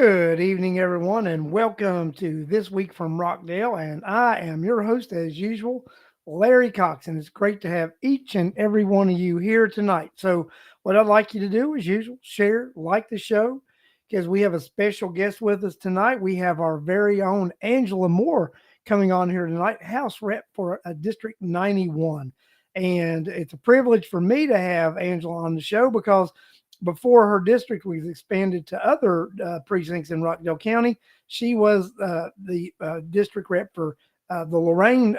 Good evening, everyone, and welcome to This Week from Rockdale. And I am your host, as usual, Larry Cox. And it's great to have each and every one of you here tonight. So, what I'd like you to do, as usual, share, like the show, because we have a special guest with us tonight. We have our very own Angela Moore coming on here tonight, House Rep for District 91. And it's a privilege for me to have Angela on the show because before her district was expanded to other precincts in Rockdale County, she was the district rep for the Lorraine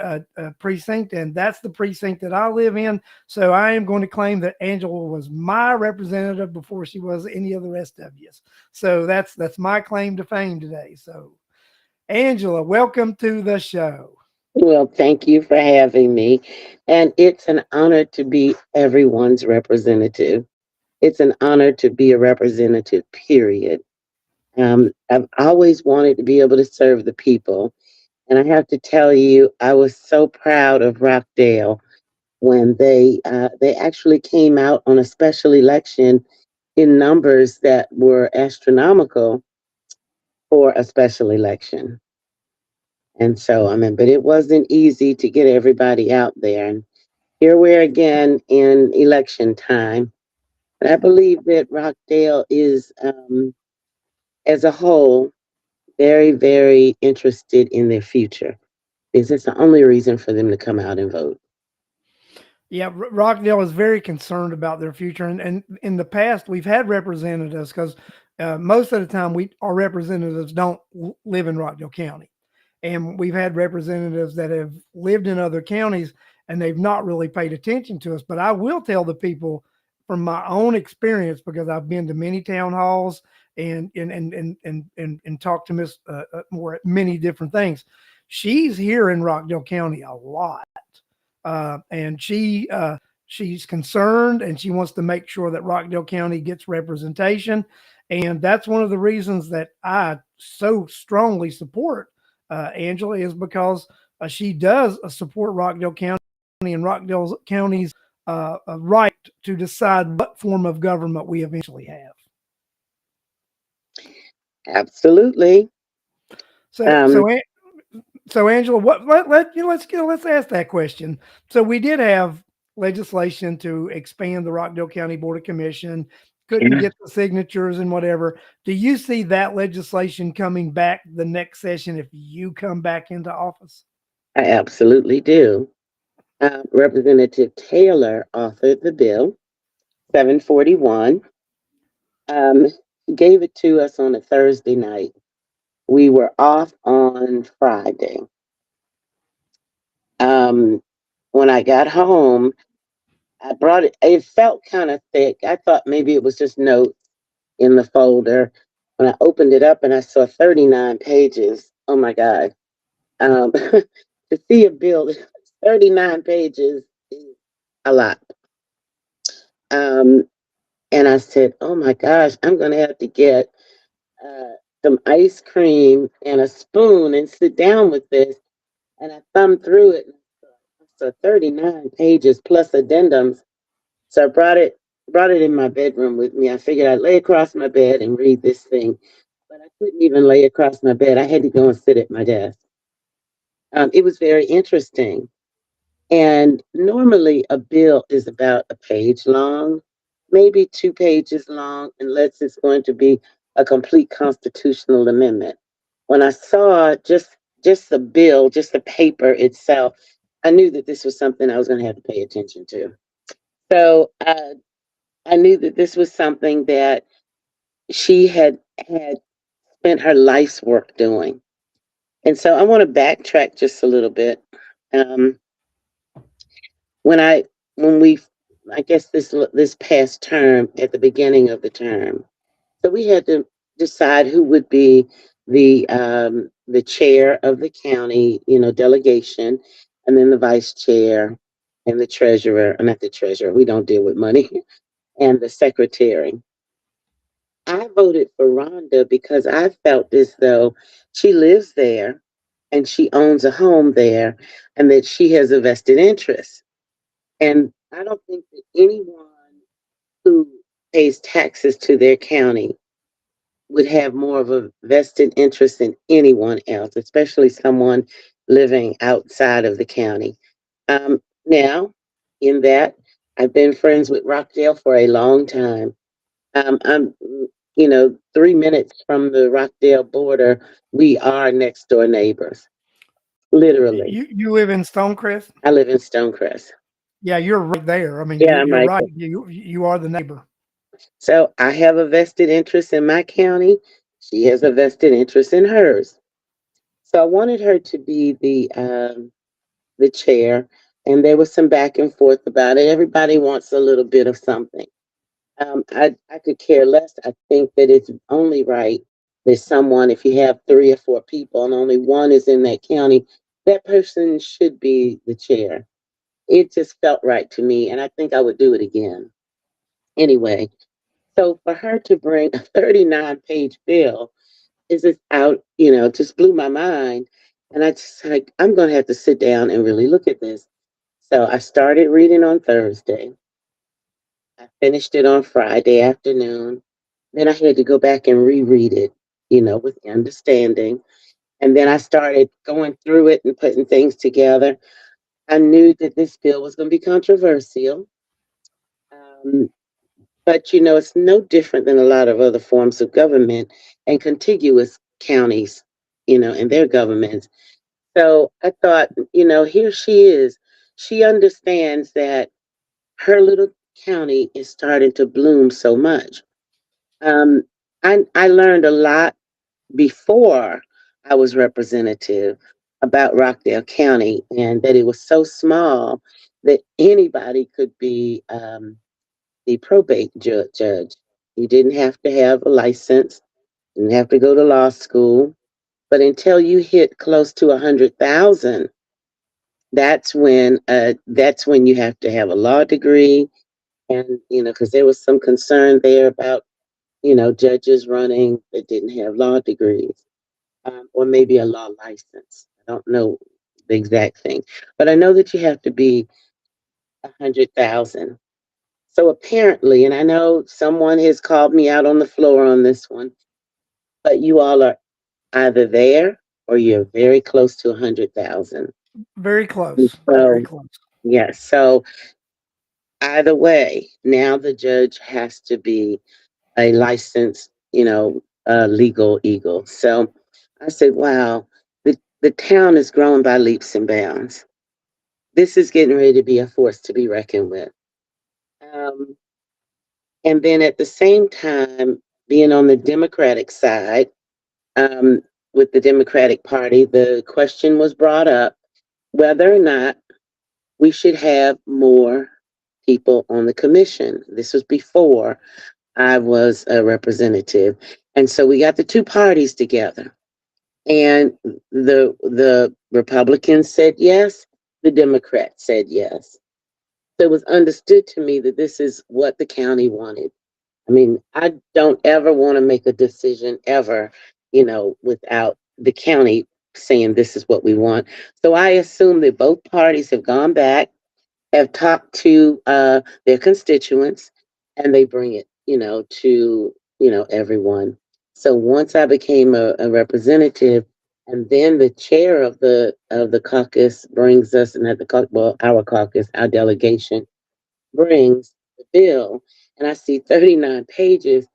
precinct, and that's the precinct that I live in. So I am going to claim that Angela was my representative before she was any of the rest of you. So that's my claim to fame today. So Angela, welcome to the show. Well, thank you for having me. And it's an honor to be everyone's representative. It's an honor to be a representative, period. I've always wanted to be able to serve the people. And I have to tell you, I was so proud of Rockdale when they actually came out on a special election in numbers that were astronomical for a special election. And so, but it wasn't easy to get everybody out there. And here we're again in election time. And I believe that Rockdale is, as a whole, very, very interested in their future. Because it's the only reason for them to come out and vote. Yeah, Rockdale is very concerned about their future, and in the past we've had representatives because most of the time our representatives don't live in Rockdale County, and we've had representatives that have lived in other counties and they've not really paid attention to us. But I will tell the people from my own experience because I've been to many town halls and talked to Miss Moore at many different things. She's here in Rockdale County a lot and she's concerned and she wants to make sure that Rockdale County gets representation, and that's one of the reasons that I so strongly support Angela is because she does support Rockdale County and Rockdale County's right to decide what form of government we eventually have. Absolutely. So, Um, so So, Angela, let's ask that question. So, we did have legislation to expand the Rockdale County Board of Commission. Couldn't get the signatures and whatever. Do you see that legislation coming back the next session if you come back into office? I absolutely do. Representative Taylor authored the bill, 741. Um, he gave it to us on a Thursday night. We were off on Friday. Um, when I got home, I brought it. It felt kind of thick. I thought maybe it was just notes in the folder. When I opened it up and I saw 39 pages, oh my God. To see a bill that's 39 pages is a lot. Um, and I said, oh my gosh, I'm going to have to get some ice cream and a spoon and sit down with this. And I thumbed through it. So 39 pages plus addendums. So I brought it in my bedroom with me. I figured I'd lay across my bed and read this thing, but I couldn't even lay across my bed. I had to go and sit at my desk. It was very interesting. And normally a bill is about a page long, maybe 2 pages long, unless it's going to be a complete constitutional amendment. When I saw just the bill, just the paper itself, I knew that this was something I was going to have to pay attention to. So I knew that this was something that she had spent her life's work doing. And so I want to backtrack just a little bit. Um, when I when we I guess this past term at the beginning of the term, so we had to decide who would be the chair of the county, delegation, and then the vice chair and the treasurer, not the treasurer, we don't deal with money, and the secretary. I voted for Rhonda because I felt as though she lives there and she owns a home there and that she has a vested interest. And I don't think that anyone who pays taxes to their county would have more of a vested interest than anyone else, especially someone living outside of the county. Now, in that, I've been friends with Rockdale for a long time. I'm, 3 minutes from the Rockdale border. We are next door neighbors, literally. You live in Stonecrest? I live in Stonecrest. Yeah, you're right there. I mean, Yeah, I'm you're right right. there. You are the neighbor. So I have a vested interest in my county. She has a vested interest in hers. So I wanted her to be the chair, and there was some back and forth about it. Everybody wants a little bit of something. I could care less. I think that it's only right that someone, if you have 3 or 4 people and only one is in that county, that person should be the chair. It just felt right to me, and I think I would do it again. Anyway, so for her to bring a 39-page bill is just out, just blew my mind. And I just like, I'm going to have to sit down and really look at this. So I started reading on Thursday. I finished it on Friday afternoon. Then I had to go back and reread it, with understanding. And then I started going through it and putting things together. I knew that this bill was going to be controversial. Um, but, it's no different than a lot of other forms of government and contiguous counties, and their governments. So I thought, here she is. She understands that her little county is starting to bloom so much. Um, I learned a lot before I was representative about Rockdale County and that it was so small that anybody could be the probate judge. You didn't have to have a license, didn't have to go to law school, but until you hit close to 100,000, that's when you have to have a law degree, and because there was some concern there about judges running that didn't have law degrees, or maybe a law license. I don't know the exact thing, but I know that you have to be 100,000. So apparently, and I know someone has called me out on the floor on this one, but you all are either there or you're very close to 100,000. Very close. Very So close. yes, so either way, now the judge has to be a licensed, legal eagle. So I said, wow, the town is growing by leaps and bounds. This is getting ready to be a force to be reckoned with. Um, and then at the same time, being on the Democratic side, um, with the Democratic Party, the question was brought up whether or not we should have more people on the commission. This was before I was a representative. And so we got the two parties together. And the Republicans said yes, the Democrats said yes. So it was understood to me that this is what the county wanted. I mean, I don't ever want to make a decision ever, without the county saying this is what we want. So I assume that both parties have gone back, have talked to their constituents, and they bring it, to everyone. So once I became a representative, and then the chair of the caucus brings us, and at the well, our caucus, our delegation brings the bill, and I see 39 pages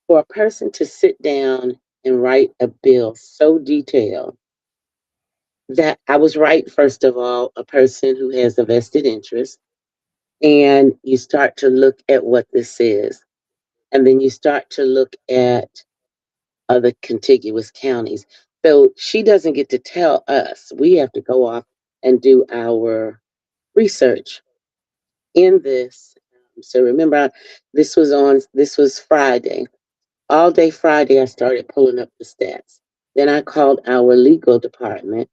for a person to sit down and write a bill so detailed that I was right. First of all, a person who has a vested interest, and you start to look at what this is. And then you start to look at other contiguous counties. So she doesn't get to tell us. We have to go off and do our research in this. So remember, this was Friday. All day Friday, I started pulling up the stats. Then I called our legal department,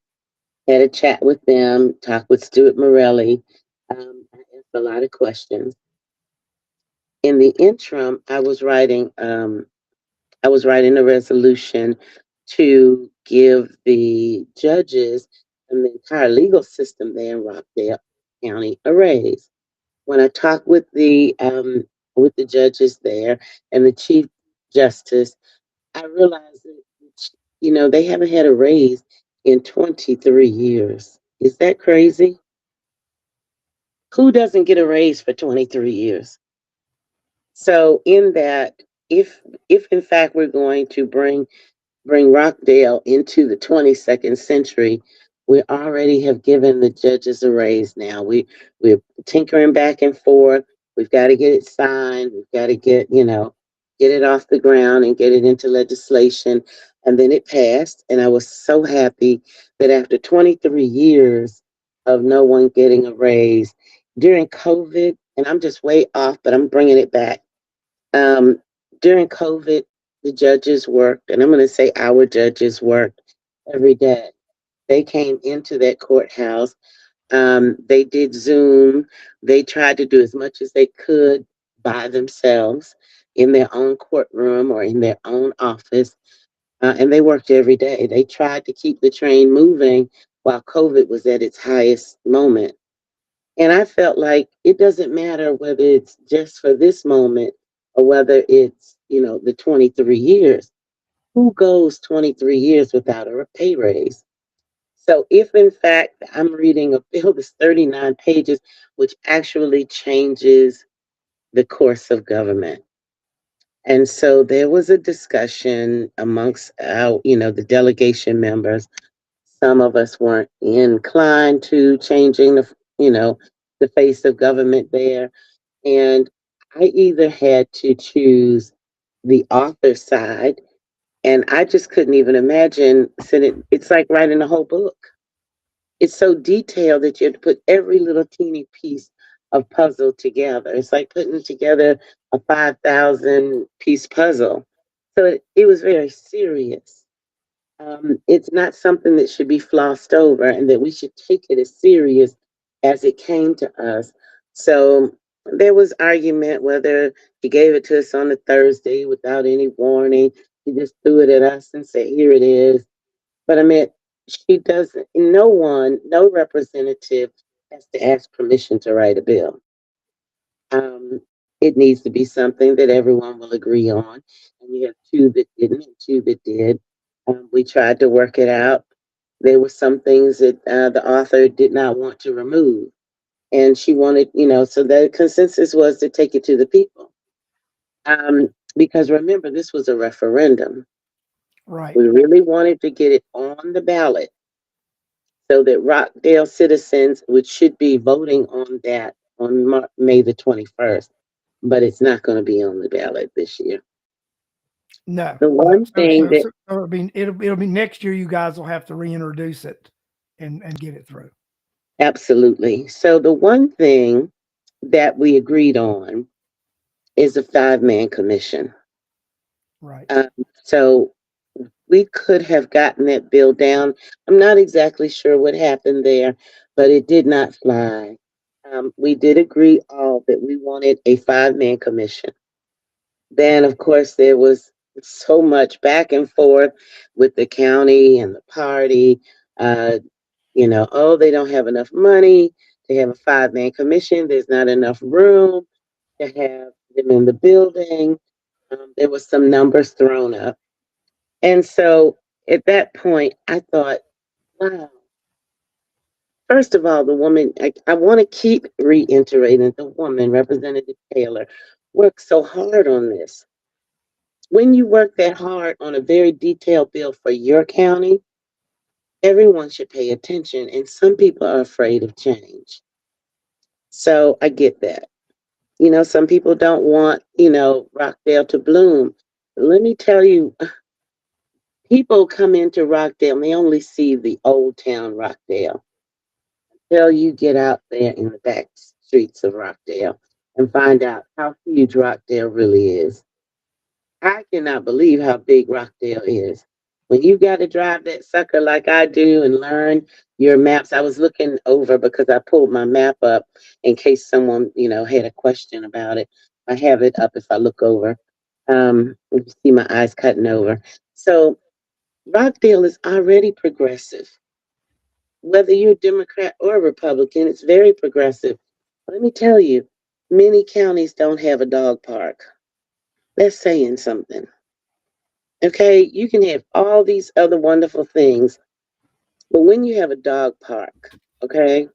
had a chat with them, talked with Stuart Morelli. I asked a lot of questions. In the interim, I was writing a resolution to give the judges and the entire legal system there in Rockdale County a raise. When I talked with the judges there and the chief justice, I realized that, they haven't had a raise in 23 years. Is that crazy? Who doesn't get a raise for 23 years? So in that, if in fact we're going to bring Rockdale into the 22nd century, we already have given the judges a raise now. We're tinkering back and forth. We've got to get it signed. We've got to get it off the ground and get it into legislation. And then it passed. And I was so happy that after 23 years of no one getting a raise during COVID, and I'm just way off, but I'm bringing it back. Um, During COVID, the judges worked, and I'm going to say our judges worked every day. They came into that courthouse. They did Zoom. They tried to do as much as they could by themselves in their own courtroom or in their own office. And they worked every day. They tried to keep the train moving while COVID was at its highest moment. And I felt like it doesn't matter whether it's just for this moment or whether it's, the 23 years. Who goes 23 years without a pay raise? So if in fact I'm reading a bill that's 39 pages, which actually changes the course of government. And so there was a discussion amongst the delegation members. Some of us weren't inclined to changing the face of government there. And I either had to choose the author side, and I just couldn't even imagine sitting. It's like writing a whole book. It's so detailed that you have to put every little teeny piece of puzzle together. It's like putting together a 5,000 piece puzzle. So it was very serious. It's not something that should be flossed over, and that we should take it as serious as it came to us. So there was argument whether he gave it to us on a Thursday without any warning. He just threw it at us and said, "Here it is." But I mean, she doesn't. No representative has to ask permission to write a bill. Um, it needs to be something that everyone will agree on. And you have two that didn't and two that did. We tried to work it out. There were some things that the author did not want to remove. And she wanted, so the consensus was to take it to the people. Because remember, this was a referendum. Right. We really wanted to get it on the ballot so that Rockdale citizens, which should be voting on that on May the 21st, but it's not going to be on the ballot this year. No, The no. one thing that So it'll be next year. You guys will have to reintroduce it and get it through. absolutely. So the one thing that we agreed on is a five-man commission. Right. Um, so we could have gotten that bill down. I'm not exactly sure what happened there, but it did not fly. We did agree all that we wanted a five-man commission. Then, of course, there was so much back and forth with the county and the party. Uh, oh, they don't have enough money to have a five-man commission. There's not enough room to have them in the building. There was some numbers thrown up. And so at that point, I thought, wow, first of all, the woman, I want to keep reiterating the woman, Representative Taylor, worked so hard on this. When you work that hard on a very detailed bill for your county, everyone should pay attention. And some people are afraid of change. So I get that. Some people don't want, Rockdale to bloom. Let me tell you, people come into Rockdale and they only see the old town Rockdale. Till you get out there in the back streets of Rockdale and find out how huge Rockdale really is. I cannot believe how big Rockdale is. When you got to drive that sucker like I do and learn your maps, I was looking over because I pulled my map up in case someone, had a question about it. I have it up if I look over. You see my eyes cutting over. So Rockdale is already progressive. Whether you're Democrat or Republican, it's very progressive. Let me tell you, many counties don't have a dog park. That's saying something. Okay, you can have all these other wonderful things, but when you have a dog park, okay,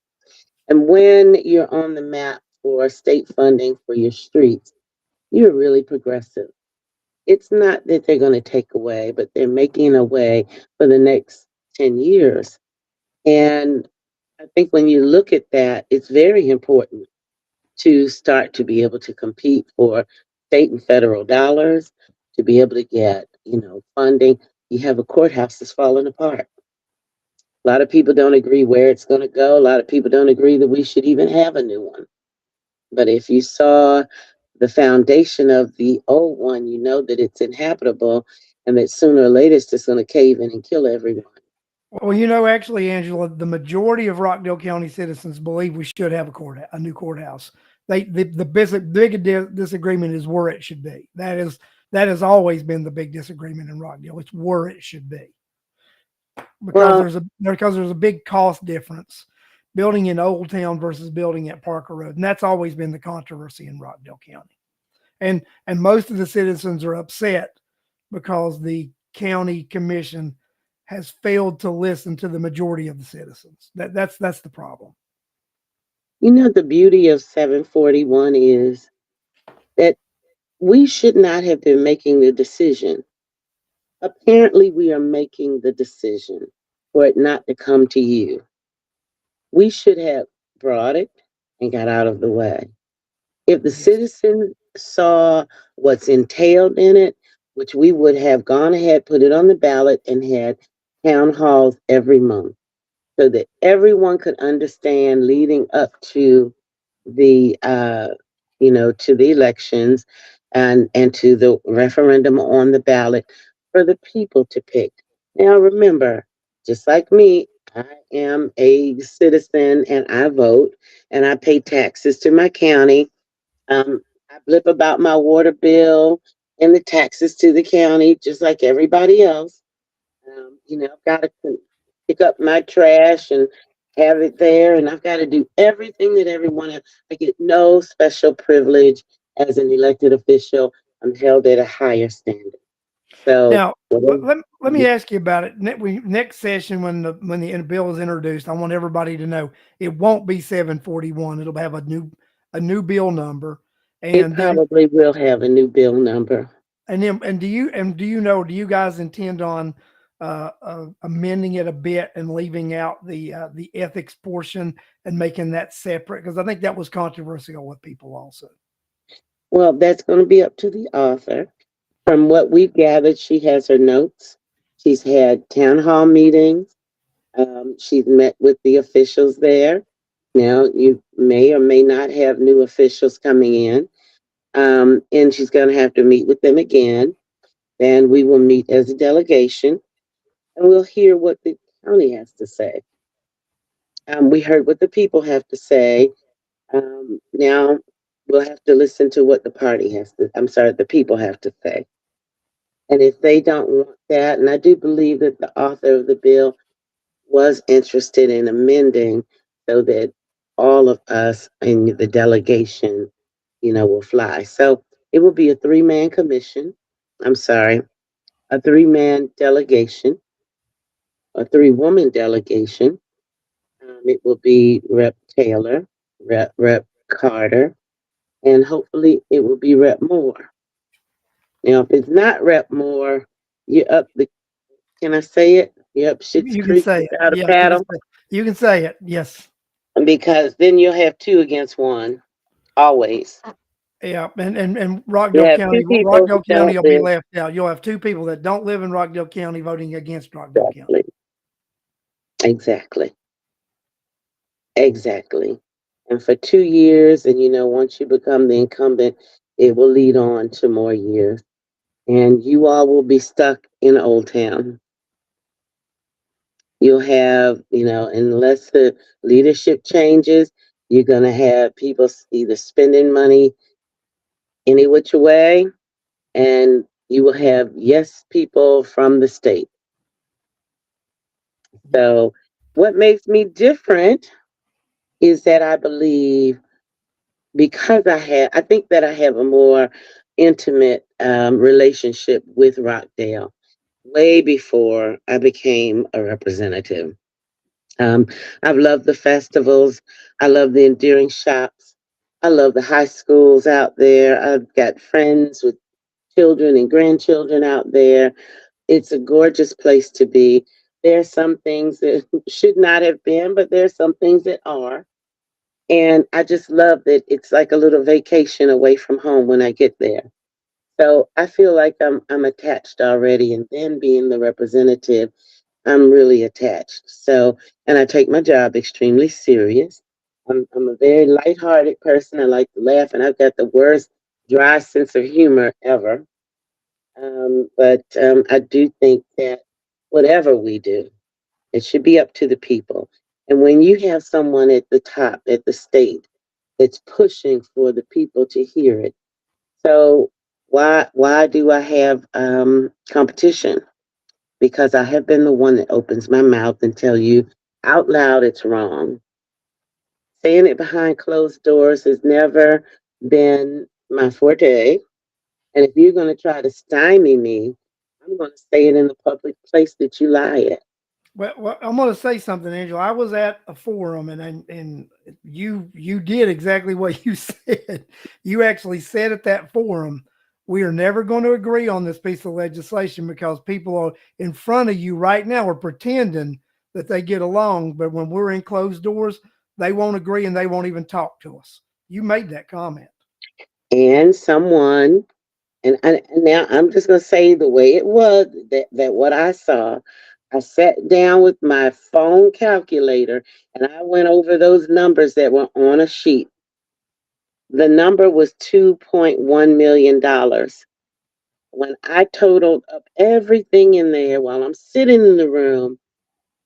and when you're on the map for state funding for your streets, you're really progressive. It's not that they're going to take away, but they're making a way for the next 10 years. And I think when you look at that, it's very important to start to be able to compete for state and federal dollars, to be able to get, funding. You have a courthouse that's falling apart. A lot of people don't agree where it's going to go. A lot of people don't agree that we should even have a new one. But if you saw the foundation of the old one, you know that it's inhabitable and that sooner or later it's just going to cave in and kill everyone. Well, actually, Angela, the majority of Rockdale County citizens believe we should have a new courthouse. The big disagreement is where it should be. That has always been the big disagreement in Rockdale. It's where it should be because Well, there's a big cost difference building in Old Town versus building at Parker Road, and that's always been the controversy in Rockdale County. And most of the citizens are upset because the county commission has failed to listen to the majority of the citizens. That's the problem. the beauty of 741 is that we should not have been making the decision. Apparently, we are making the decision for it not to come to you. We should have brought it and got out of the way. If the Yes. citizen saw what's entailed in it, which we would have gone ahead, put it on the ballot, and had town halls every month so that everyone could understand leading up to the to the elections and to the referendum on the ballot for the people to pick. Now remember, just like me, I am a citizen and I vote and I pay taxes to my county. I blip about my water bill and the taxes to the county just like everybody else. I've got to pick up my trash and have it there, and I've got to do everything that everyone else. I get no special privilege as an elected official. I'm held at a higher standard. So, Now, whatever. let me ask you about it. Next session, when the bill is introduced, I want everybody to know it won't be 741. It'll have a new bill number, It and then probably will have a new bill number. do you guys intend on amending it a bit and leaving out the ethics portion and making that separate? Because I think that was controversial with people also. Well, that's going to be up to the author. From what we've gathered, she has her notes. She's had town hall meetings. She's met with the officials there. Now, you may or may not have new officials coming in, and she's going to have to meet with them again. Then we will meet as a delegation, and we'll hear what the county has to say. We heard what the people have to say. Now we'll have to listen to what the party has to. I'm sorry, the people have to say. And if they don't want that, and I do believe that the author of the bill was interested in amending so that all of us in the delegation, will fly. So it will be a three-man commission. I'm sorry, a three-man delegation, a three-woman delegation. It will be Rep. Taylor, Rep. Carter, and hopefully it will be Rep. Moore. Now, if it's not Rep. Moore, you're up the. Can I say it? You're up Shit's You can Creek say it. without a Yeah, paddle, you can say it. Yes. because then you'll have two against one. Always. Yeah, and You have two people who Rockdale County don't will be live. left out. You'll have two people that don't live in Rockdale County voting against Rockdale County. Exactly. Exactly. Exactly. And for 2 years, and once you become the incumbent, it will lead on to more years. And you all will be stuck in Old Town. You'll have, unless the leadership changes, you're going to have people either spending money any which way, and you will have yes people from the state. Yeah. So, what makes me different is that I believe, because I think that I have a more intimate relationship with Rockdale way before I became a representative. Um, I've loved the festivals. I love the endearing shops. I love the high schools out there. I've got friends with children and grandchildren out there. It's a gorgeous place to be. There are some things that should not have been, but there are some things that are. And I just love that it's like a little vacation away from home when I get there. So I feel like I'm attached already. And then being the representative, I'm really attached. So, and I take my job extremely serious. I'm a very lighthearted person. I like to laugh, and I've got the worst dry sense of humor ever. But I do think that whatever we do, it should be up to the people. And when you have someone at the top, at the state, that's pushing for the people to hear it, so why do I have competition? Because I have been the one that opens my mouth and tell you out loud it's wrong. Saying it behind closed doors has never been my forte. And if you're going to try to stymie me, I'm going to say it in the public place that you lie at. Well, I'm going to say something, Angela. I was at a forum, and you did exactly what you said. You actually said at that forum, we are never going to agree on this piece of legislation because people are in front of you right now are pretending that they get along, but when we're in closed doors, they won't agree and they won't even talk to us. You made that comment. And someone, and now I'm just going to say the way it was, that what I saw, I sat down with my phone calculator and I went over those numbers that were on a sheet. The number was $2.1 million. When I totaled up everything in there while I'm sitting in the room,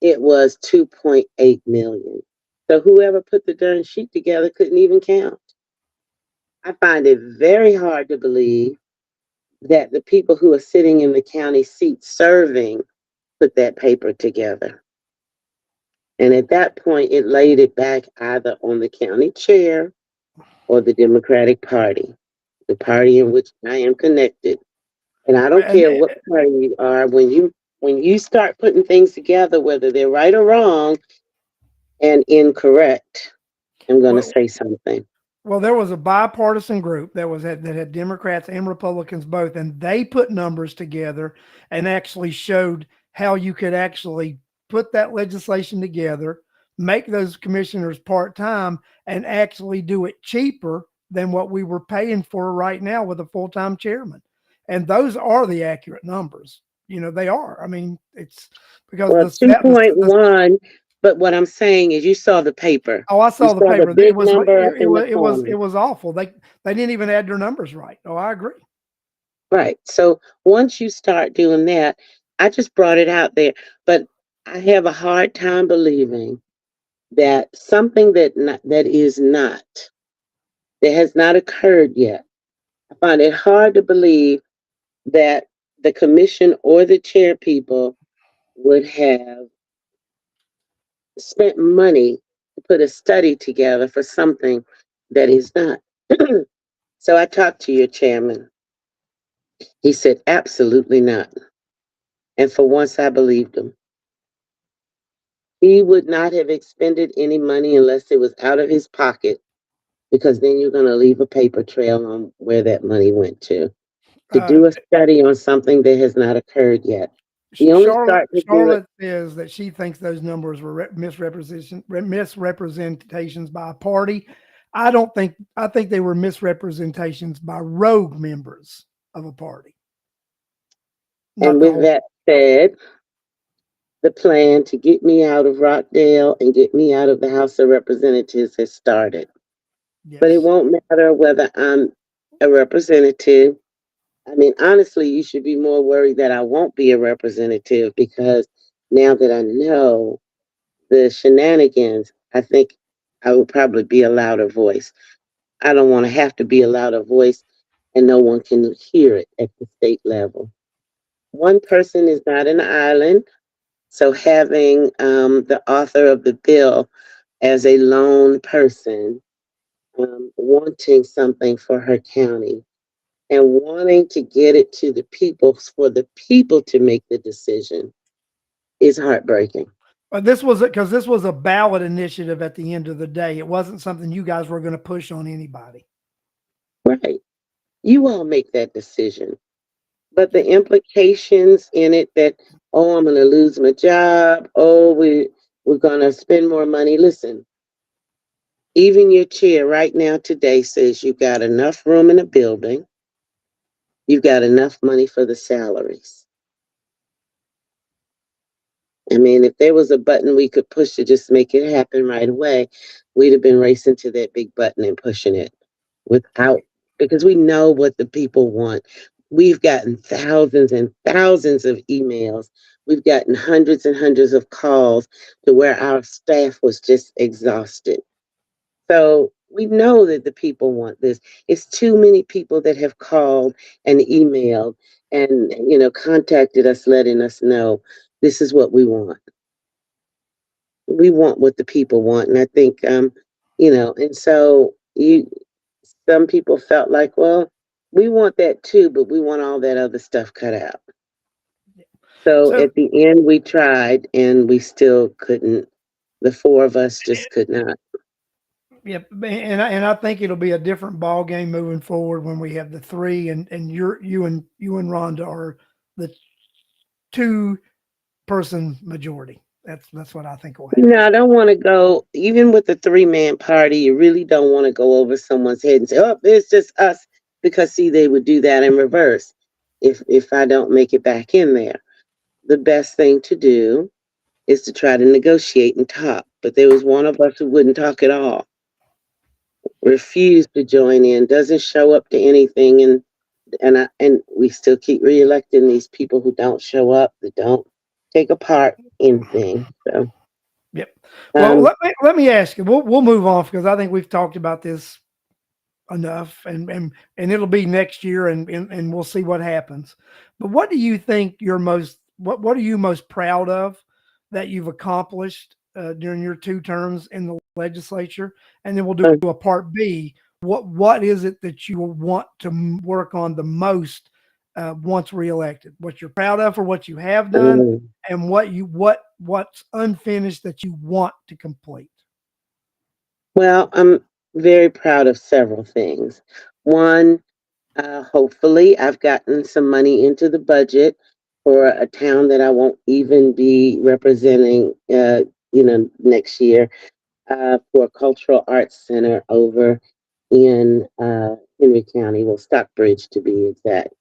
it was 2.8 million. So whoever put the darn sheet together couldn't even count. I find it very hard to believe that the people who are sitting in the county seat serving put that paper together. And at that point, it laid it back either on the county chair or the Democratic Party, the party in which I am connected. And I don't And care what party you are, when you start putting things together, whether they're right or wrong and incorrect, I'm going to well, say something. Well, there was a bipartisan group that had Democrats and Republicans both, and they put numbers together and actually showed how you could actually put that legislation together, make those commissioners part time, and actually do it cheaper than what we were paying for right now with a full time chairman. And those are the accurate numbers. You know, they are. I mean, it's because Well, the 2.1, but what I'm saying is you saw the paper. Oh, I You saw the saw the paper. It big was number up in the it corner. was awful. They didn't even add their numbers right. Oh, I agree. Right. So once you start doing that, I just brought it out there. But I have a hard time believing that something that is not, that has not occurred yet. I find it hard to believe that the commission or the chair people would have spent money to put a study together for something that is not. So I talked to your chairman. He said, absolutely not. And for once, I believed him. He would not have expended any money unless it was out of his pocket, because then you're going to leave a paper trail on where that money went to. To Uh, do a study on something that has not occurred yet. He only started to do it. Charlotte says that she thinks those numbers were misrepresentations by a party. I don't think. I think they were misrepresentations by rogue members of a party, And not the with whole. that said, the plan to get me out of Rockdale and get me out of the House of Representatives has started. But it Yes. won't matter whether I'm a representative. I mean, honestly, you should be more worried that I won't be a representative, because now that I know the shenanigans, I think I will probably be a louder voice. I don't want to have to be a louder voice and no one can hear it at the state level. One person is not an island, so having the author of the bill as a lone person wanting something for her county and wanting to get it to the people for the people to make the decision is heartbreaking. But this was because this was a ballot initiative at the end of the day. It wasn't something you guys were going to push on anybody. Right. You all make that decision. But the implications in it that, oh, I'm going to lose my job. Oh, we're going to spend more money. Listen, even your chair right now today says you've got enough room in the building. You've got enough money for the salaries. I mean, if there was a button we could push to just make it happen right away, we'd have been racing to that big button and pushing it without, because we know what the people want. We've gotten thousands and thousands of emails. We've gotten hundreds and hundreds of calls to where our staff was just exhausted. So we know that the people want this. It's too many people that have called and emailed and contacted us, letting us know this is what we want. We want what the people want, and I think and so you some people felt like, well, we want that too, but we want all that other stuff cut out. So So, at the end, we tried, and we still couldn't. The four of us just could not. yeah, and I think it'll be a different ball game moving forward when we have the three, and you and Rhonda are the two person majority. That's what I think will happen. I don't want to go, even with the three-man party, you really don't want to go over someone's head and say, oh, it's just us. Because, see, they would do that in reverse if I don't make it back in there. The best thing to do is to try to negotiate and talk. But there was one of us who wouldn't talk at all, refused to join in, doesn't show up to anything, and we still keep reelecting these people who don't show up, that don't take a part in things. So Yep. Well, um, let me ask you. We'll move on because I think we've talked about this enough, and it'll be next year, and we'll see what happens. But what do you think what are you most proud of that you've accomplished during your two terms in the legislature? And then we'll do uh, a part B. What is it that you want to work on the most once reelected? What you're proud of for what you have done, um, and what's unfinished that you want to complete. well, I'm very proud of several things. One, hopefully, I've gotten some money into the budget for a town that I won't even be representing, next year, for a cultural arts center over in Henry County, well, Stockbridge to be exact.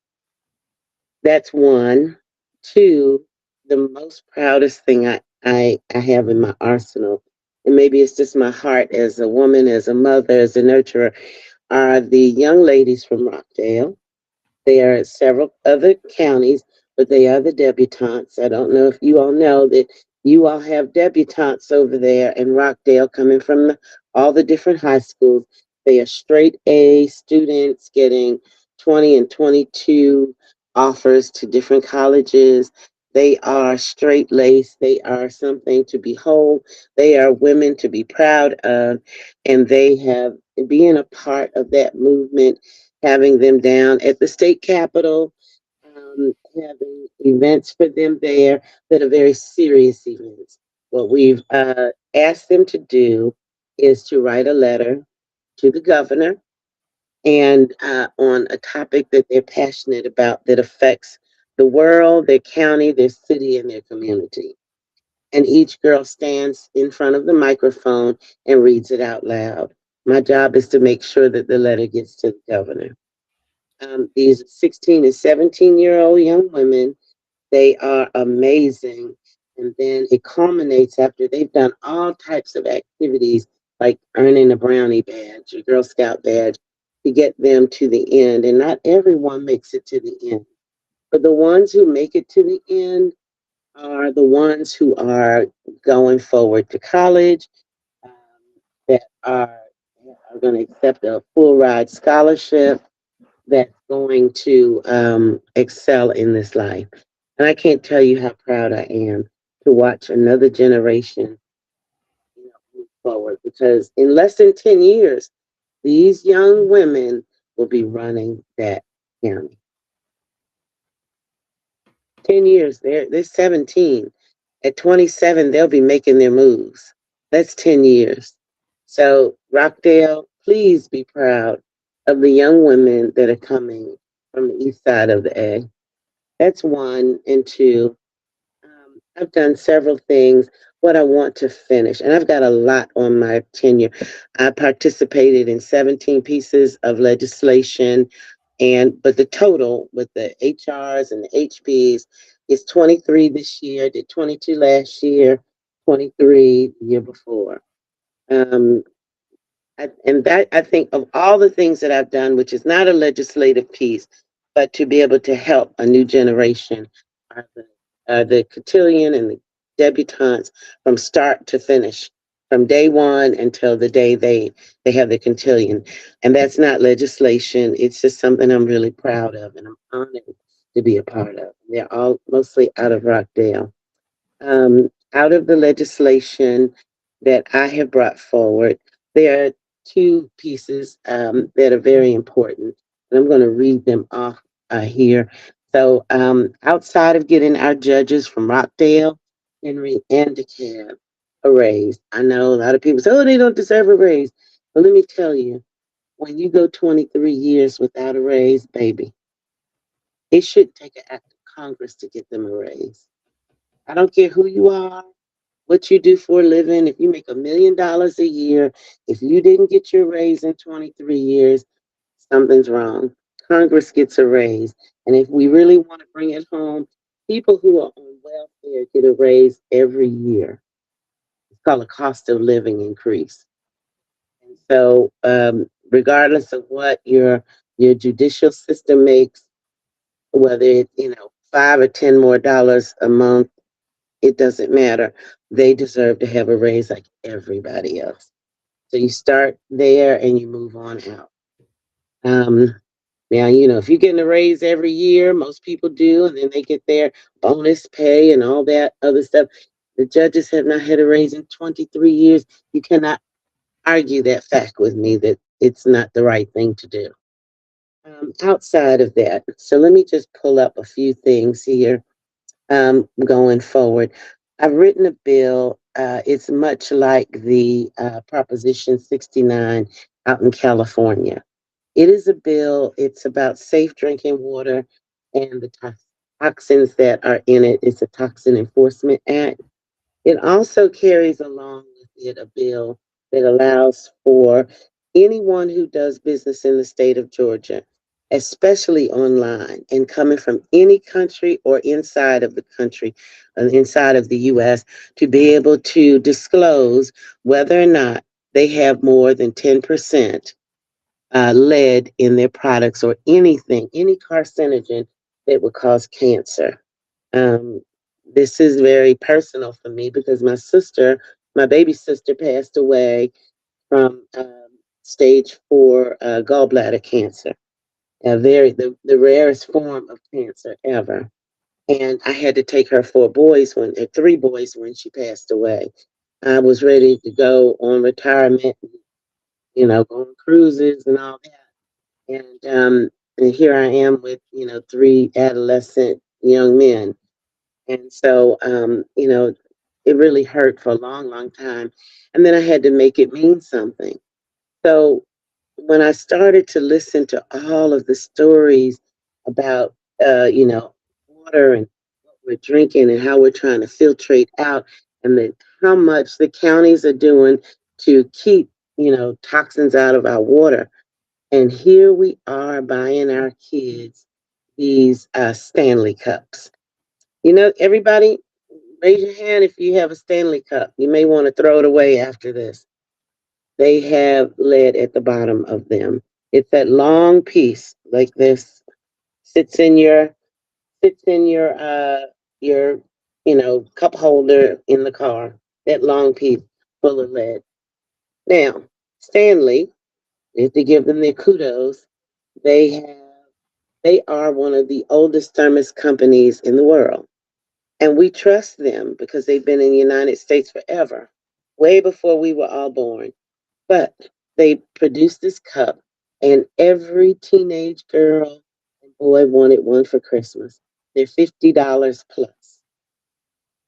That's one. Two, the most proudest thing I have in my arsenal, and maybe it's just my heart as a woman, as a mother, as a nurturer, are the young ladies from Rockdale. They are in several other counties, but they are the debutantes. I don't know if you all know that you all have debutantes over there in Rockdale coming from all the different high schools. They are straight A students getting 20 and 22 offers to different colleges. They are straight laced. They are something to behold. They are women to be proud of. And they have, being a part of that movement, having them down at the state capitol, having events for them there that are very serious events. What we've asked them to do is to write a letter to the governor and on a topic that they're passionate about that affects the world, their county, their city, and their community. And each girl stands in front of the microphone and reads it out loud. My job is to make sure that the letter gets to the governor. These 16 and 17-year-old young women, they are amazing. And then it culminates after they've done all types of activities like earning a brownie badge, a Girl Scout badge, to get them to the end. And not everyone makes it to the end. But the ones who make it to the end are the ones who are going forward to college, um, that are going to accept a full ride scholarship, that's going to excel in this life. And I can't tell you how proud I am to watch another generation, move forward, because in less than 10 years, these young women will be running that. County. 10 years, they're 17. At 27, they'll be making their moves. That's 10 years. So, Rockdale, please be proud of the young women that are coming from the east side of the A. That's one. And two, I've done several things. What I want to finish, and I've got a lot on my tenure. I participated in 17 pieces of legislation, and but the total with the HRs and the HBs is 23 this year. Did 22 last year, 23 the year before. Um, and that I think of all the things that I've done, which is not a legislative piece, but to be able to help a new generation, are the cotillion and the debutantes from start to finish, from day one until the day they have the cotillion, and that's not legislation. It's just something I'm really proud of, and I'm honored to be a part of. They're all mostly out of Rockdale. Out of the legislation that I have brought forward, there are two pieces that are very important, and I'm going to read them off here. So, outside of getting our judges from Rockdale, Henry, and DeKalb a raise, I know a lot of people say, "Oh, they don't deserve a raise." But let me tell you, when you go 23 years without a raise, baby, it should take an act of Congress to get them a raise. I don't care who you are, what you do for a living. If you make $1 million a year, if you didn't get your raise in 23 years, something's wrong. Congress gets a raise. And if we really want to bring it home, people who are on welfare get a raise every year. It's called a cost of living increase. And so, regardless of what your judicial system makes, whether it's $5 or $10 more a month, it doesn't matter. They deserve to have a raise like everybody else. So you start there and you move on out. Um, Now, if you're getting a raise every year, most people do, and then they get their bonus pay and all that other stuff. The judges have not had a raise in 23 years. You cannot argue that fact with me that it's not the right thing to do. Outside of that, so let me just pull up a few things here going forward. I've written a bill. It's much like the Proposition 69 out in California. It is a bill, it's about safe drinking water and the toxins that are in it. It's a Toxin Enforcement Act. It also carries along with it a bill that allows for anyone who does business in the state of Georgia, especially online and coming from any country or inside of the country, inside of the U.S., to be able to disclose whether or not they have more than 10% lead in their products or anything, any carcinogen that would cause cancer. Um, this is very personal for me because my baby sister, passed away from stage 4 gallbladder cancer, the rarest form of cancer ever. And I had to take her 3 boys when she passed away. I was ready to go on retirement, go on cruises and all that. And here I am with 3 adolescent young men. And so, it really hurt for a long, long time. And then I had to make it mean something. So when I started to listen to all of the stories about, water and what we're drinking and how we're trying to filtrate out and how much the counties are doing to keep, toxins out of our water. And here we are buying our kids these Stanley cups. Everybody, raise your hand if you have a Stanley cup. You may want to throw it away after this. They have lead at the bottom of them. It's that long piece like this, sits in your sits in your cup holder in the car. That long piece full of lead. Now, Stanley, if to give them their kudos, they have they are one of the oldest thermos companies in the world. And we trust them because they've been in the United States forever, way before we were all born. But they produced this cup, and every teenage girl and boy wanted one for Christmas. They're $50 plus.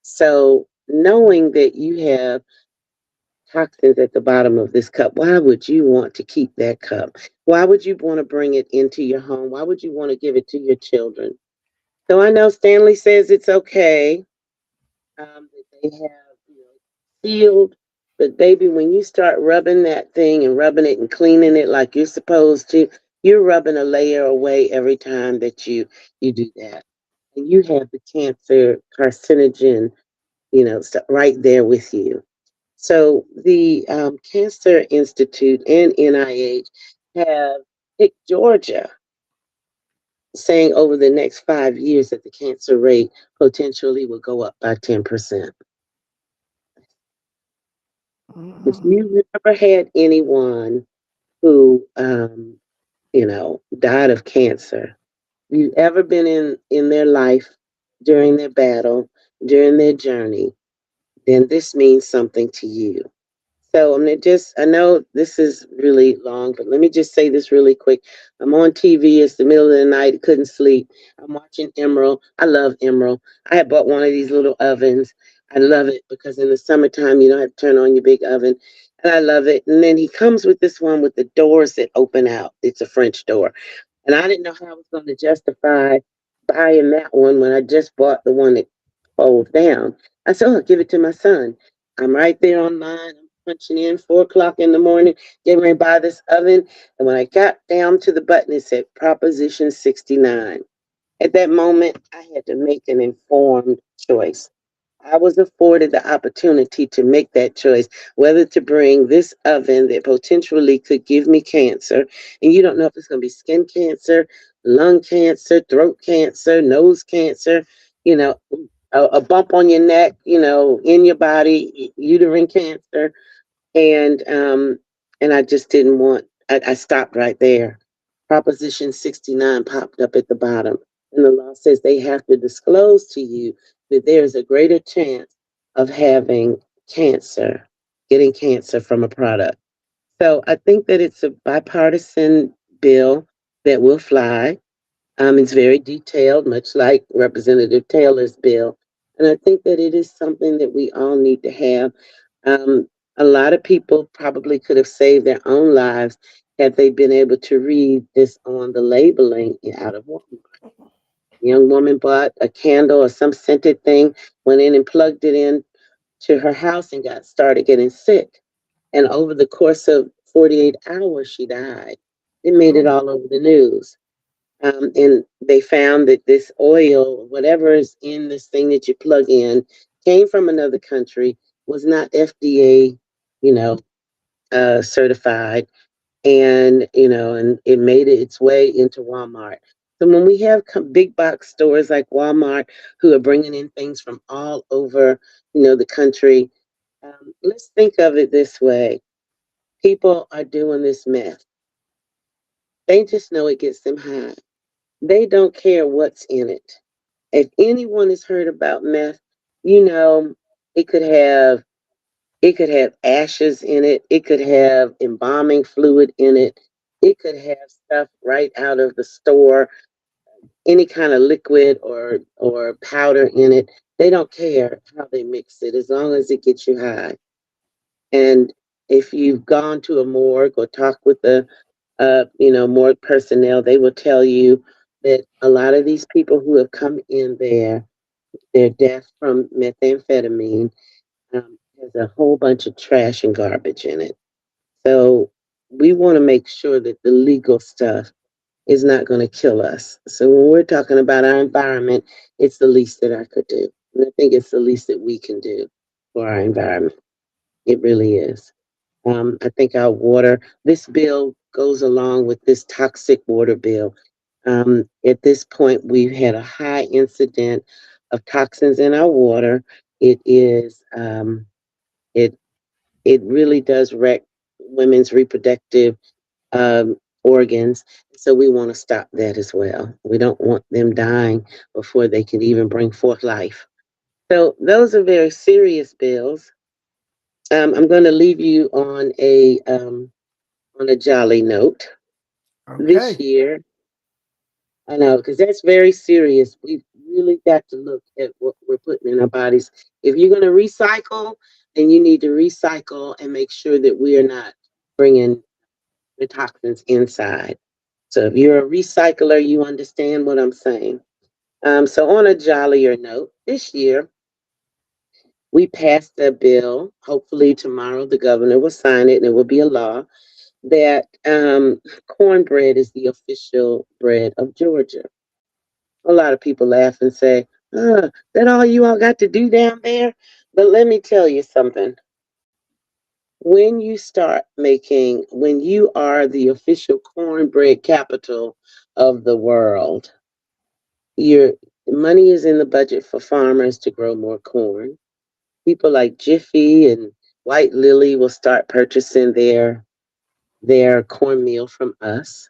So knowing that you have toxins at the bottom of this cup, why would you want to keep that cup? Why would you want to bring it into your home? Why would you want to give it to your children? So I know Stanley says it's okay, that they have, sealed. But baby, when you start rubbing that thing and rubbing it and cleaning it like you're supposed to, you're rubbing a layer away every time that you do that, and you have the cancer carcinogen, right there with you. So the Cancer Institute and NIH have picked Georgia, saying over the next 5 years that the cancer rate potentially will go up by 10%. If Mhm. you've never had anyone who, died of cancer, if you've ever been in their life during their battle, during their journey, then this means something to you. So I know this is really long, but let me just say this really quick. I'm on TV. It's the middle of the night. Couldn't sleep. I'm watching Emerald. I love Emerald. I had bought one of these little ovens. I love it because in the summertime, you don't have to turn on your big oven. And I love it. And then he comes with this one with the doors that open out. It's a French door. And I didn't know how I was going to justify buying that one when I just bought the one that folds down. I said, oh, I'll give it to my son. I'm right there online. I'm punching in 4 o'clock in the morning, getting ready to buy this oven. And when I got down to the button, it said Proposition 69. At that moment, I had to make an informed choice. I was afforded the opportunity to make that choice, whether to bring this oven that potentially could give me cancer. And you don't know if it's going to be skin cancer, lung cancer, throat cancer, nose cancer, you know, a bump on your neck, in your body, uterine cancer. And I just didn't want, I stopped right there. Proposition 69 popped up at the bottom. And the law says they have to disclose to you that there's a greater chance of having cancer, getting cancer from a product. So I think that it's a bipartisan bill that will fly. It's very detailed, much like Representative Taylor's bill. And I think that it is something that we all need to have. Um, a lot of people probably could have saved their own lives had they been able to read this on the labeling out of Walmart. A young woman bought a candle or some scented thing, went in and plugged it in to her house and got started getting sick. And over the course of 48 hours, she died. It made it Oh, all over the news. And they found that this oil, whatever is in this thing that you plug in, came from another country, was not FDA, you know, certified, and it made its way into Walmart. So when we have big box stores like Walmart who are bringing in things from all over, the country, let's think of it this way: people are doing this meth. They just know it gets them high. They don't care what's in it. If anyone has heard about meth, you know it could have it could have ashes in it. It could have embalming fluid in it. It could have stuff right out of the store, any kind of liquid or powder in it. They don't care how they mix it as long as it gets you high. And if you've gone to a morgue or talked with the morgue personnel, they will tell you that a lot of these people who have come in there, their death from methamphetamine, has a whole bunch of trash and garbage in it. So we want to make sure that the legal stuff is not going to kill us. So when we're talking about our environment, it's the least that I could do. And I think it's the least that we can do for our environment. It really is. I think our water, this bill goes along with this toxic water bill. At this point, we've had a high incident of toxins in our water. It is, it, it really does wreck women's reproductive organs. So we want to stop that as well. We don't want them dying before they can even bring forth life. So those are very serious bills. I'm going to leave you on a jolly note. This okay. year, I know, because that's very serious. We've really got to look at what we're putting in our bodies. If you're going to recycle, then you need to recycle and make sure that we are not bringing the toxins inside. So if you're a recycler, you understand what I'm saying. So on a jollier note, this year we passed a bill. Hopefully tomorrow the governor will sign it and it will be a law that cornbread is the official bread of Georgia. A lot of people laugh and say, that all you all got to do down there? But let me tell you something. When you are the official cornbread capital of the world, your money is in the budget for farmers to grow more corn. People like Jiffy and White Lily will start purchasing their cornmeal from us.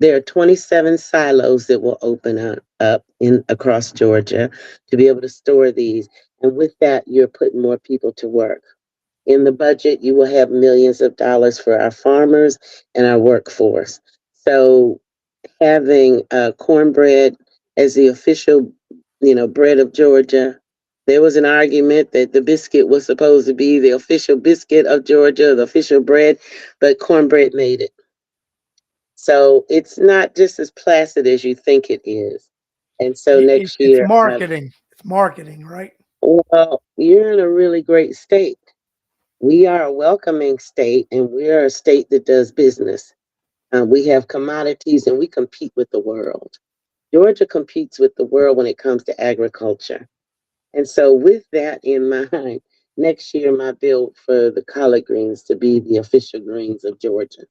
There are 27 silos that will open up in across Georgia to be able to store these. And with that, you're putting more people to work. In the budget, you will have millions of dollars for our farmers and our workforce. So having cornbread as the official, bread of Georgia. There was an argument that the biscuit was supposed to be the official biscuit of Georgia, the official bread, but cornbread made it. So it's not just as placid as you think it is. And so next It's year, marketing. It's marketing, right? well, you're in a really great state. We are a welcoming state, and we're a state that does business. We have commodities, and we compete with the world. Georgia competes with the world when it comes to agriculture. And so, with that in mind, next year, my bill for the collard greens to be the official greens of Georgia.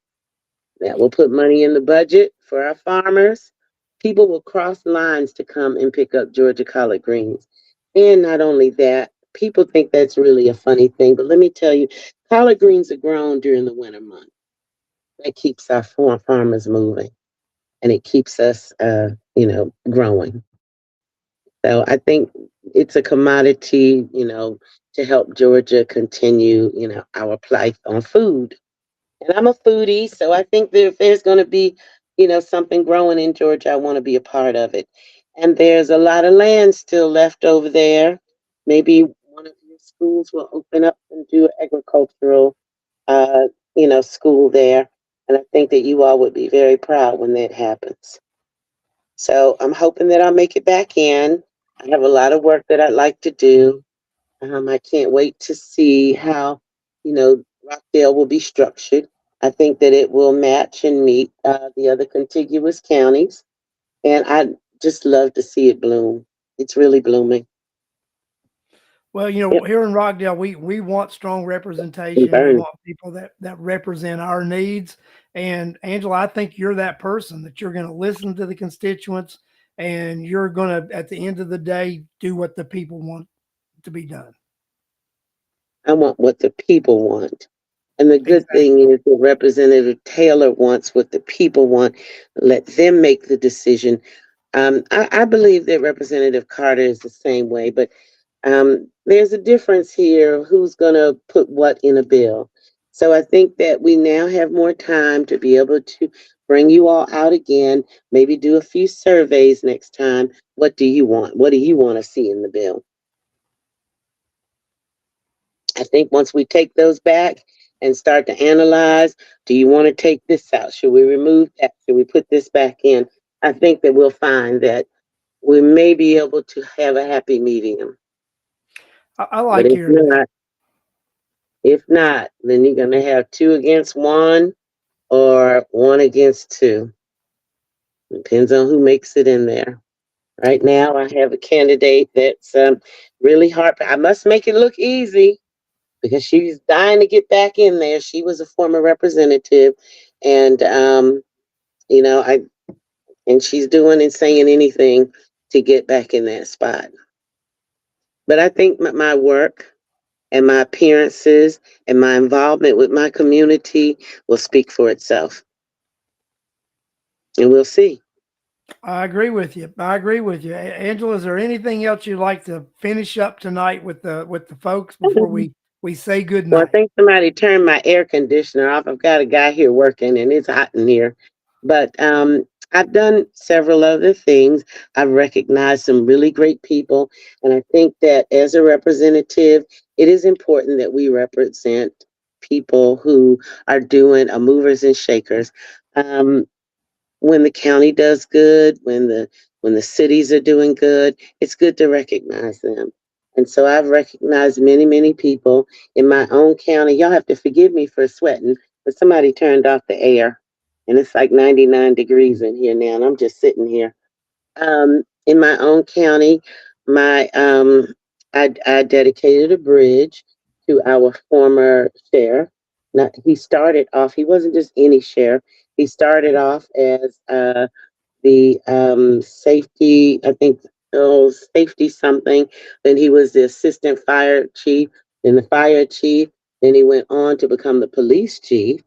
That will put money in the budget for our farmers. People will cross lines to come and pick up Georgia collard greens. And not only that, people think that's really a funny thing, but let me tell you, collard greens are grown during the winter months. That keeps our farmers moving and it keeps us, growing. So I think it's a commodity, to help Georgia continue, our plight on food. And I'm a foodie, so I think that if there's going to be, something growing in Georgia, I want to be a part of it. And there's a lot of land still left over there. Maybe one of your schools will open up and do an agricultural, uh, school there. And I think that you all would be very proud when that happens. So I'm hoping that I'll make it back in. I have a lot of work that I'd like to do. I can't wait to see how, Rockdale will be structured. I think that it will match and meet the other contiguous counties. And I just love to see it bloom. It's really blooming. Well, Yep, here in Rockdale, we want strong and representation. We burn. want people that represent our needs. And Angela, I think you're that person that you're going to listen to the constituents, and you're going to, at the end of the day, do what the people want to be done. I want what the people want. And the good thing Exactly. is that Representative Taylor wants what the people want. Let them make the decision. I believe that Representative Carter is the same way, but there's a difference here who's going to put what in a bill. So I think that we now have more time to be able to bring you all out again, maybe do a few surveys next time. What do you want? What do you want to see in the bill? I think once we take those back and start to analyze, do you want to take this out? Should we remove that? Should we put this back in? I think that we'll find that we may be able to have a happy medium. I But like hearing that. if not, then you're going to have two against one or one against two. Depends on who makes it in there. Right now, I have a candidate that's really hard. I must make it look easy because she's dying to get back in there. She was a former representative, and I and she's doing and saying anything to get back in that spot. But I think my work and my appearances and my involvement with my community will speak for itself, and we'll see. I agree with you. I agree with you. Angela, is there anything else you'd like to finish up tonight with the folks before we say good Well, I night? think somebody turned my air conditioner off. I've got a guy here working, and it's hot in here. But I've done several other things. I've recognized some really great people. And I think that as a representative, it is important that we represent people who are doing a movers and shakers. Um, when the county does good, when the cities are doing good, it's good to recognize them. And so I've recognized many, many people in my own county. Y'all have to forgive me for sweating, but somebody turned off the air, and it's like 99 degrees in here now, and I'm just sitting here. In my own county, my I dedicated a bridge to our former sheriff. Now, he started off. He wasn't just any sheriff. He started off as the safety, I think, oh, safety something. Then he was the assistant fire chief, then the fire chief. Then he went on to become the police chief.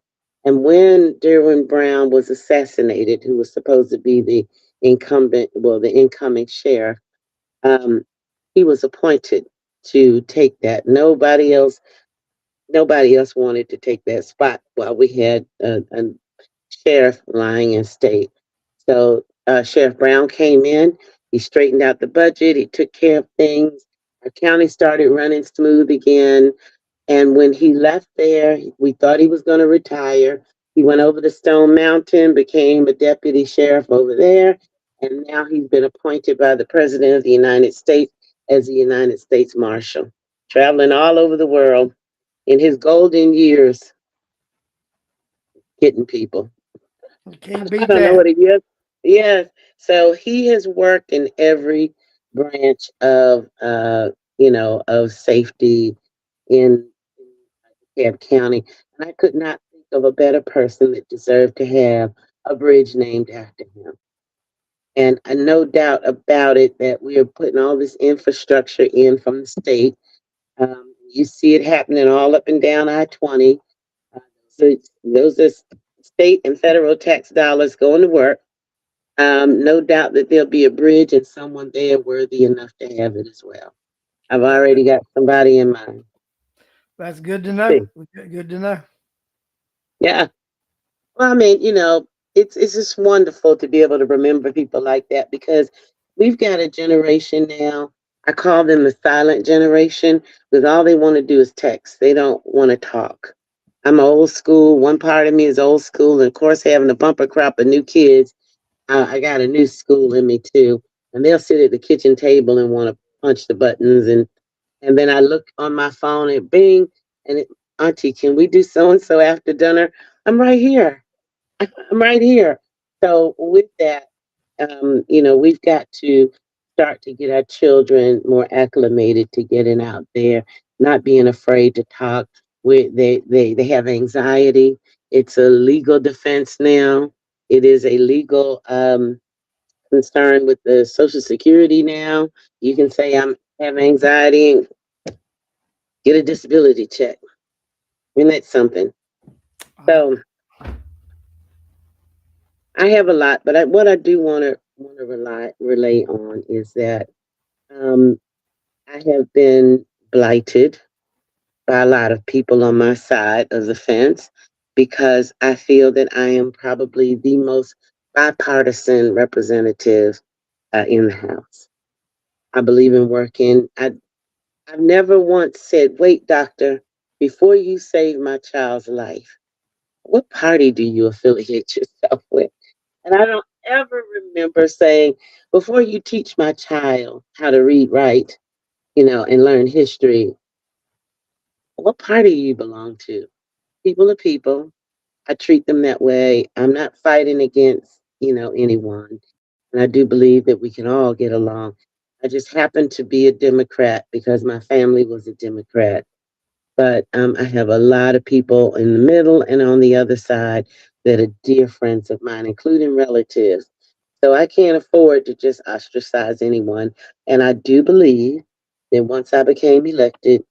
And when Derwin Brown was assassinated, who was supposed to be the incumbent, well, the incoming sheriff, um, he was appointed to take that. Nobody else wanted to take that spot while we had a sheriff lying in state. So Sheriff Brown came in. He straightened out the budget. He took care of things. Our county started running smooth again. And when he left there, we thought he was going to retire. He went over to Stone Mountain, became a deputy sheriff over there, and now he's been appointed by the President of the United States as the United States Marshal, traveling all over the world in his golden years, getting people. You can't I beat don't know that. what it is. Yes. So he has worked in every branch of of safety in DeKalb County. And I could not think of a better person that deserved to have a bridge named after him. And no doubt about it that we are putting all this infrastructure in from the state. You see it happening all up and down I-20. Uh, so those are state and federal tax dollars going to work. No doubt that there'll be a bridge and someone there worthy enough to have it as well. I've That, already got somebody in mind. that's good to We'll know. see. Good to know. Yeah. Well, I mean, it's just wonderful to be able to remember people like that because we've got a generation now. I call them the silent generation because all they want to do is text. They don't want to talk. I'm old school. One part of me is old school, and of course, having a bumper crop of new kids, I got a new school in me too. And they'll sit at the kitchen table and want to punch the buttons, and then I look on my phone and bing, and Auntie, can we do so and so after dinner? I'm right here. I'm right here. So with that, we've got to start to get our children more acclimated to getting out there, not being afraid to talk. They have anxiety. It's a legal defense now. It is a legal concern with the Social Security now. You can say I'm have anxiety and get a disability check. And that's something. Uh, So I have a lot, but what I do want to relay on is that um, I have been blighted by a lot of people on my side of the fence because I feel that I am probably the most bipartisan representative in the House. I believe in working. I've never once said, "Wait, doctor, before you save my child's life, what party do you affiliate yourself with?" And I don't ever remember saying, before you teach my child how to read, write, and learn history, what party you belong to? People are people. I treat them that way. I'm not fighting against, anyone. And I do believe that we can all get along. I just happen to be a Democrat because my family was a Democrat. But I have a lot of people in the middle and on the other side that are dear friends of mine, including relatives. So I can't afford to just ostracize anyone. And I do believe that once I became elected,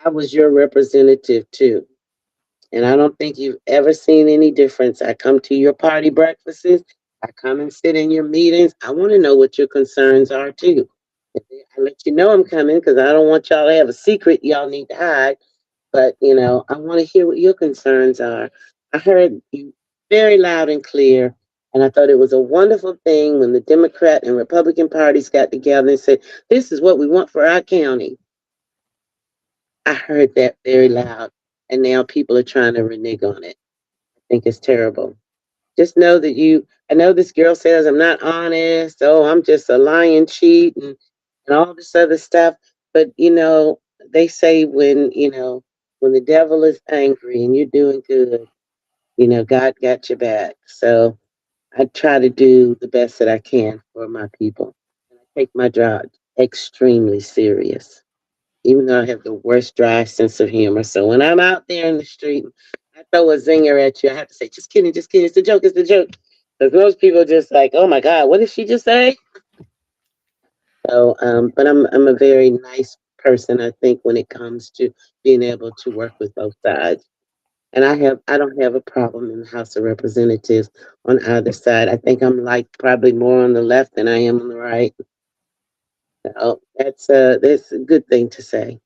I was your representative too. And I don't think you've ever seen any difference. I come to your party breakfasts, I come and sit in your meetings. I want to know what your concerns are too. I let you know I'm coming because I don't want y'all to have a secret y'all need to hide. But, I want to hear what your concerns are. I heard you very loud and clear And I thought it was a wonderful thing when the Democrat and Republican parties got together and said, this is what we want for our county. I heard that very loud. And now people are trying to renege on it. I think it's terrible. Just know that I know this girl says I'm not honest. Oh, I'm just a lying cheat and all this other stuff. But, they say when the devil is angry and you're doing good, God got your back. So I try to do the best that I can for my people. And I take my job extremely serious, even though I have the worst dry sense of humor. So when I'm out there in the street, I throw a zinger at you, I have to say, just kidding, just kidding. It's a joke, it's a joke. Because most people are just like, oh my God, what did she just say? So, but I'm a very nice person, I think, when it comes to being able to work with both sides. And I don't have a problem in the House of Representatives on either side. I think I'm like probably more on the left than I am on the right. So that's a good thing to say.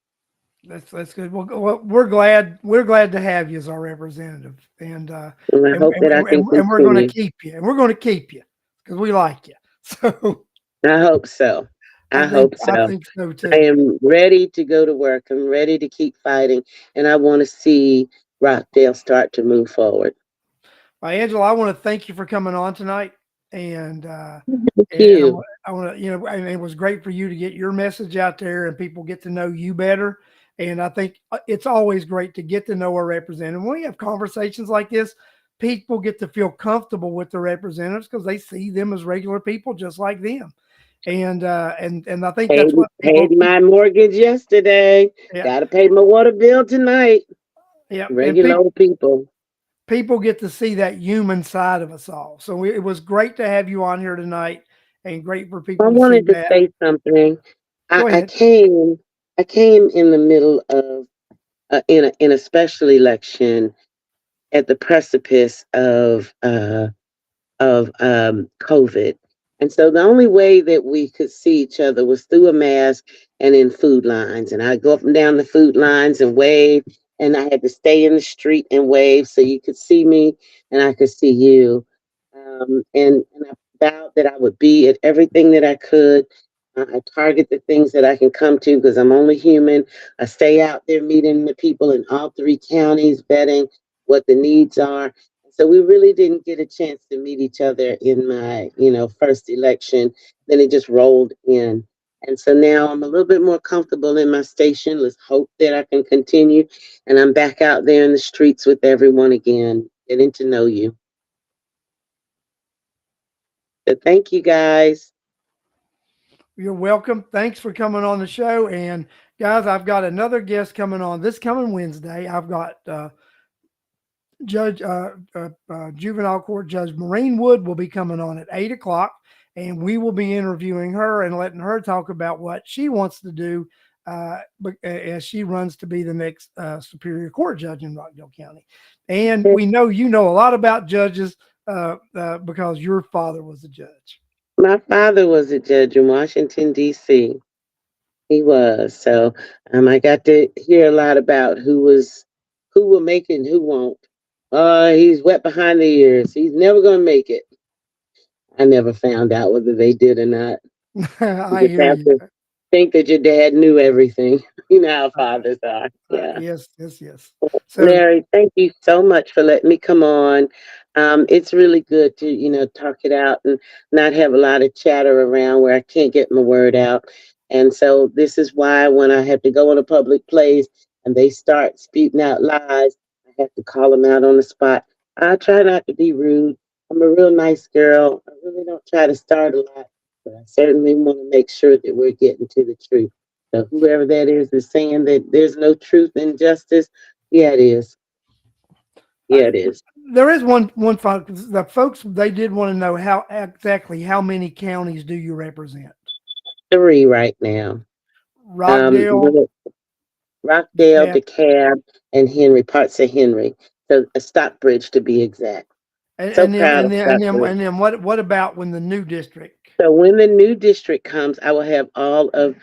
That's good. Well, we're glad to have you as our representative, and And I and hope and, that I can and we're going to continue. keep you, and we're going to keep you because we like you. So I hope so. I I think hope I so. think so I too. am ready to go to work. I'm ready to keep fighting, and I want to see Rockdale start to move forward. Well, Angela, I want to thank you for coming on tonight, and Thank and you. I want to, and it was great for you to get your message out there, and people get to know you better. And I think it's always great to get to know our representative. When we have conversations like this, people get to feel comfortable with the representatives because they see them as regular people just like them. And I think Paid that's what paid my mortgage yesterday. yeah, Got to pay my water bill tonight. yeah, and Regular old people. people get to see that human side of us all. So it was great to have you on here tonight, and great for I people to see wanted to that. say something. I, Go I ahead. came I came in the middle of in a special election at the precipice of COVID. And so the only way that we could see each other was through a mask and in food lines. And I'd go up and down the food lines and wave. And I had to stay in the street and wave so you could see me and I could see you. And I vowed that I would be at everything that I could. I target the things that I can come to because I'm only human. I stay out there meeting the people in all three counties, vetting what the needs are. So we really didn't get a chance to meet each other in my, first election. Then it just rolled in. And so now I'm a little bit more comfortable in my station. Let's hope that I can continue. And I'm back out there in the streets with everyone again, getting to know you. So thank you guys. You're welcome. Thanks for coming on the show. And guys, I've got another guest coming on this coming Wednesday. I've got Juvenile Court Judge Maureen Wood will be coming on at 8 o'clock, and we will be interviewing her and letting her talk about what she wants to do as she runs to be the next Superior Court judge in Rockdale County. And we know you know a lot about judges because your father was a judge. My father was a judge in Washington, D.C. He was. So I got to hear a lot about who will make it and who won't. He's wet behind the ears. He's never gonna make it. I never found out whether they did or not. You I just hear have you. to think that your dad knew everything. You know how fathers are. Yeah. Yes, yes, yes. So Larry, thank you so much for letting me come on. It's really good to, talk it out and not have a lot of chatter around where I can't get my word out. And so this is why when I have to go in a public place and they start spewing out lies, I have to call them out on the spot. I try not to be rude. I'm a real nice girl. I really don't try to start a lot, but I certainly want to make sure that we're getting to the truth. So whoever that is saying that there's no truth and justice, yeah, it is. uh, Yeah, it is. there is one the folks they did want to know how many counties do you represent? Three right now. Rockdale, Rockdale, DeKalb, DeKalb, and Henry, parts of Henry. So a Stockbridge to be exact. So and then proud and of then and then Stockbridge. and then what about when the new district? So when the new district comes, I will have all of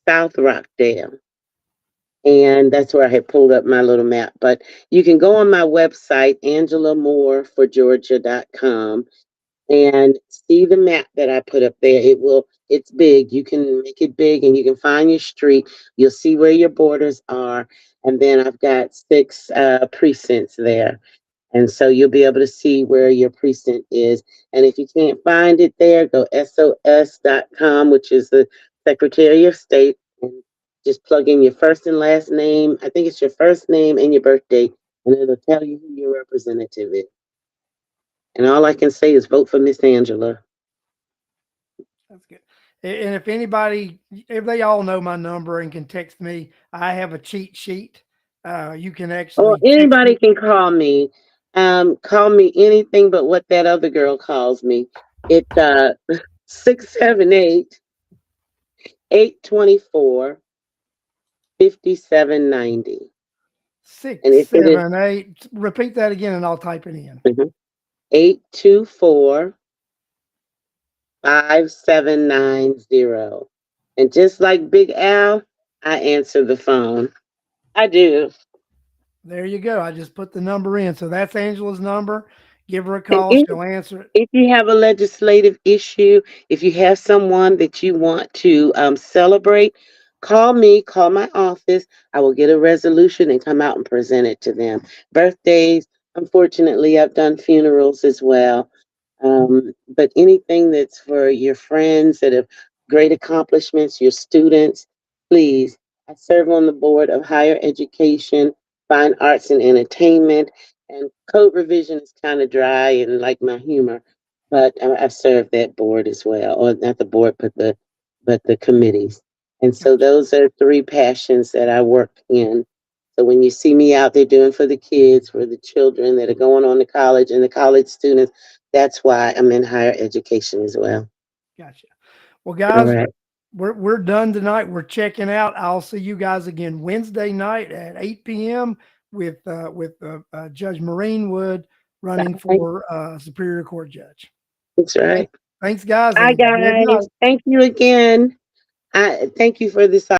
South Rockdale. And that's where I had pulled up my little map. But you can go on my website, angelamoreforgeorgia.com, and see the map that I put up there. It's big. You can make it big and you can find your street. You'll see where your borders are. And then I've got six precincts there. And so you'll be able to see where your precinct is. And if you can't find it there, go sos.com, which is the Secretary of State, and just plug in your first and last name. I think it's your first name and your birth date, and it'll tell you who your representative is. And all I can say is vote for Miss Angela. That's good. And if anybody, if they all know my number and can text me, I have a cheat sheet. You can Or actually text anybody me. can call me. Call me anything but what that other girl calls me. It's 678 824 5790. And Six, if it is seven, eight. Repeat that again, and I'll type it in. 824 5790. And just like Big Al, I answer the phone. I do. There you go. I just put the number in. So that's Angela's number. Give her a And call. She'll answer it. if you have a legislative issue, if you have someone that you want to celebrate, call me, call my office. I will get a resolution and come out and present it to them. Birthdays, unfortunately, I've done funerals as well. But anything that's for your friends that have great accomplishments, your students, please. I serve on the board of higher education, fine arts, and entertainment. And code revision is kind of dry and like my humor, but I serve that board as well, or not the board, but the committees. And so Gotcha. those are three passions that I work in. So when you see me out there doing for the kids, for the children that are going on to college, and the college students, that's why I'm in higher education as well. Gotcha. Well, All guys, right. we're done tonight. We're checking out. I'll see you guys again Wednesday night at 8 p.m. with Judge Marine running Right. for Superior Court judge. That's Thank, right. thanks, guys, Bye, and good night. guys. Thank you again. I thank you for this